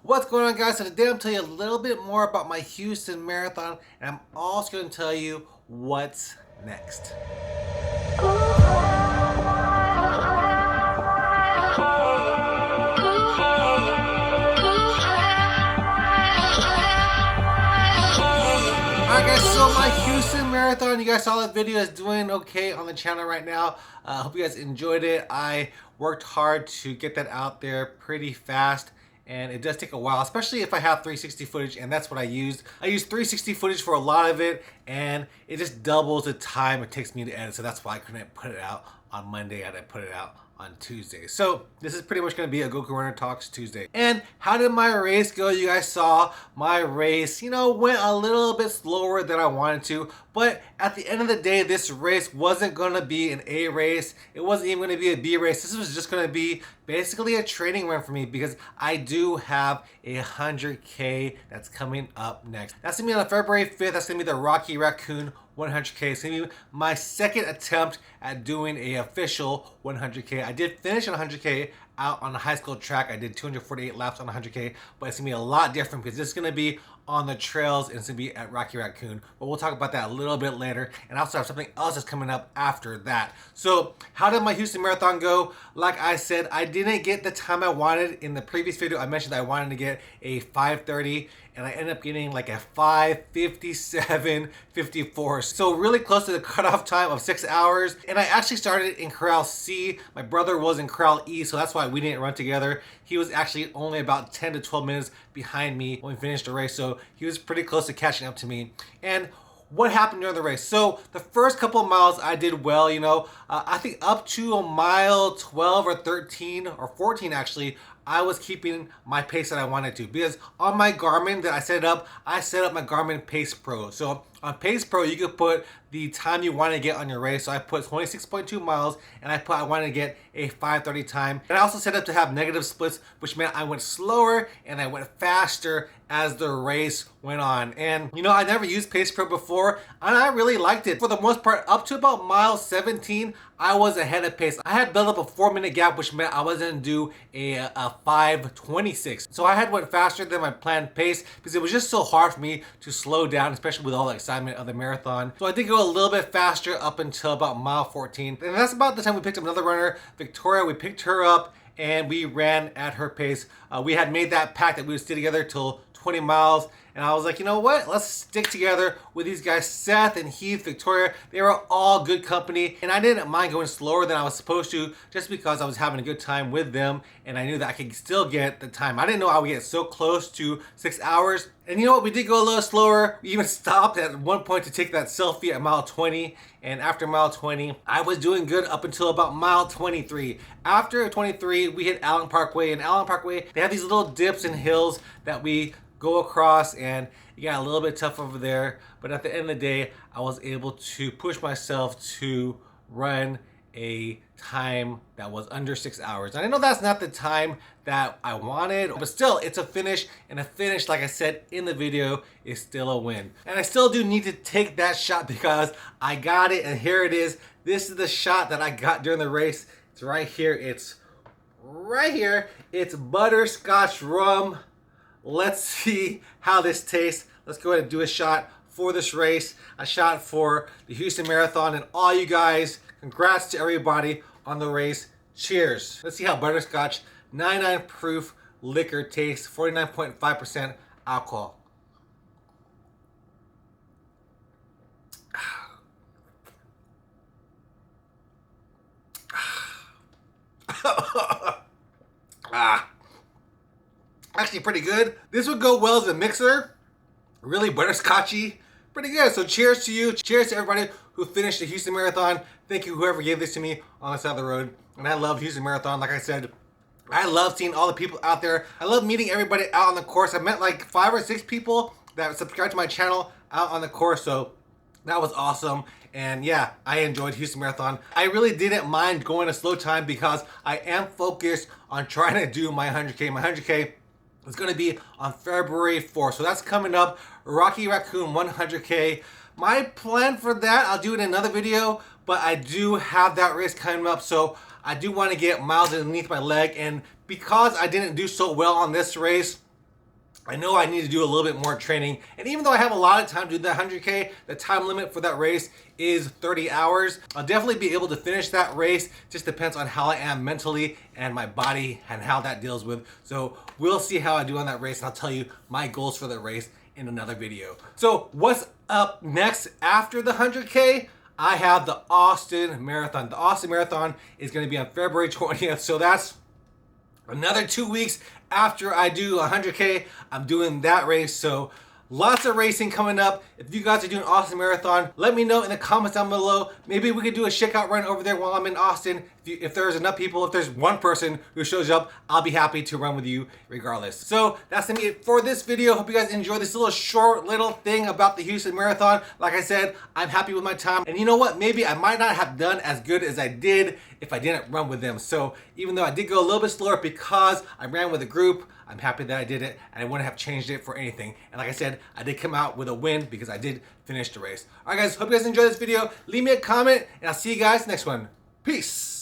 What's going on, guys? So today I'm telling you a little bit more about my Houston Marathon, and I'm also going to tell you what's next. Alright guys, so my Houston Marathon, you guys saw the video, is doing okay on the channel right now. I hope you guys enjoyed it. I worked hard to get that out there pretty fast. And it does take a while, especially if I have 360 footage, and that's what I used. I used 360 footage for a lot of it, and it just doubles the time it takes me to edit, so that's why I couldn't put it out on Monday. I had to put it out on Tuesday. So this is pretty much going to be a Goku Runner Talks Tuesday. And how did my race go? You guys saw my race, went a little bit slower than I wanted to, but at the end of the day, this race wasn't going to be an A race. It wasn't even going to be a B race. This was just going to be basically a training run for me because I do have a 100K that's coming up next. That's going to be on February 5th. That's going to be the Rocky Raccoon 100K. It's going to be my second attempt at doing a official 100K. I did finish on 100K out on the high school track. I did 248 laps on 100K, but it's going to be a lot different because this is going to be on the trails and it's going to be at Rocky Raccoon. But we'll talk about that a little bit later. And I also have something else that's coming up after that. So how did my Houston Marathon go? Like I said, I didn't get the time I wanted. In the previous video, I mentioned that I wanted to get a 5:30 and I ended up getting like a 5:57:54. So really close to the cutoff time of 6 hours. And I actually started in Corral C. My brother was in Corral E, so that's why we didn't run together. He was actually only about 10 to 12 minutes behind me when we finished the race, so he was pretty close to catching up to me. And what happened during the race? So the first couple of miles I did well, I think up to a mile 12 or 13 or 14 actually, I was keeping my pace that I wanted to, because on my Garmin that I set up my Garmin Pace Pro. So on Pace Pro, you could put the time you want to get on your race. So I put 26.2 miles and I wanted to get a 5:30 time. And I also set up to have negative splits, which meant I went slower and I went faster as the race went on. And I never used Pace Pro before and I really liked it. For the most part, up to about mile 17, I was ahead of pace. I had built up a 4-minute gap, which meant I was going to do a 5:26. So I had went faster than my planned pace because it was just so hard for me to slow down, especially with all the excitement of the marathon. So I did go a little bit faster up until about mile 14. And that's about the time we picked up another runner, Victoria. We picked her up and we ran at her pace. We had made that pact that we would stay together till 20 miles. And I was like, you know what? Let's stick together with these guys, Seth and Heath, Victoria. They were all good company. And I didn't mind going slower than I was supposed to just because I was having a good time with them. And I knew that I could still get the time. I didn't know I would get so close to 6 hours. And you know what? We did go a little slower. We even stopped at one point to take that selfie at mile 20. And after mile 20, I was doing good up until about mile 23. After 23, we hit Allen Parkway. And Allen Parkway, they have these little dips and hills that we go across, and it got a little bit tough over there, but at the end of the day I was able to push myself to run a time that was under 6 hours. And I know that's not the time that I wanted, but still it's a finish, and a finish, like I said in the video, is still a win. And I still do need to take that shot because I got it, and here it is. This is the shot that I got during the race. It's right here. It's right here. It's Butterscotch Rum. Let's see how this tastes. Let's go ahead and do a shot for this race, a shot for the Houston Marathon, and all you guys, congrats to everybody on the race. Cheers. Let's see how Butterscotch 99 proof liquor tastes, 49.5% alcohol. Actually pretty good. This would go well as a mixer. Really butterscotchy. Pretty good. So cheers to you. Cheers to everybody who finished the Houston Marathon. Thank you whoever gave this to me on the side of the road. And I love Houston Marathon. Like I said, I love seeing all the people out there. I love meeting everybody out on the course. I met like 5 or 6 people that subscribed to my channel out on the course. So that was awesome. And yeah, I enjoyed Houston Marathon. I really didn't mind going a slow time because I am focused on trying to do my 100K. My 100K is going to be on February 4th. So that's coming up, Rocky Raccoon 100K. My plan for that, I'll do it in another video, but I do have that race coming up. So I do want to get miles underneath my leg. And because I didn't do so well on this race, I know I need to do a little bit more training, and even though I have a lot of time to do the 100K, the time limit for that race is 30 hours. I'll definitely be able to finish that race. Just depends on how I am mentally and my body and how that deals with. So we'll see how I do on that race, and I'll tell you my goals for the race in another video. So what's up next after the 100K? I have the Austin Marathon. The Austin Marathon is going to be on February 20th, so that's another 2 weeks after I do 100K. I'm doing that race, so lots of racing coming up. If you guys are doing Austin Marathon, let me know in the comments down below. Maybe we could do a shakeout run over there while I'm in Austin. If there's enough people, if there's one person who shows up, I'll be happy to run with you regardless. So that's gonna be it for this video. Hope you guys enjoyed this little short little thing about the Houston Marathon. Like I said, I'm happy with my time. And you know what? Maybe I might not have done as good as I did if I didn't run with them. So even though I did go a little bit slower because I ran with a group, I'm happy that I did it, and I wouldn't have changed it for anything. And like I said, I did come out with a win because I did finish the race. All right, guys, hope you guys enjoyed this video. Leave me a comment, and I'll see you guys next one. Peace.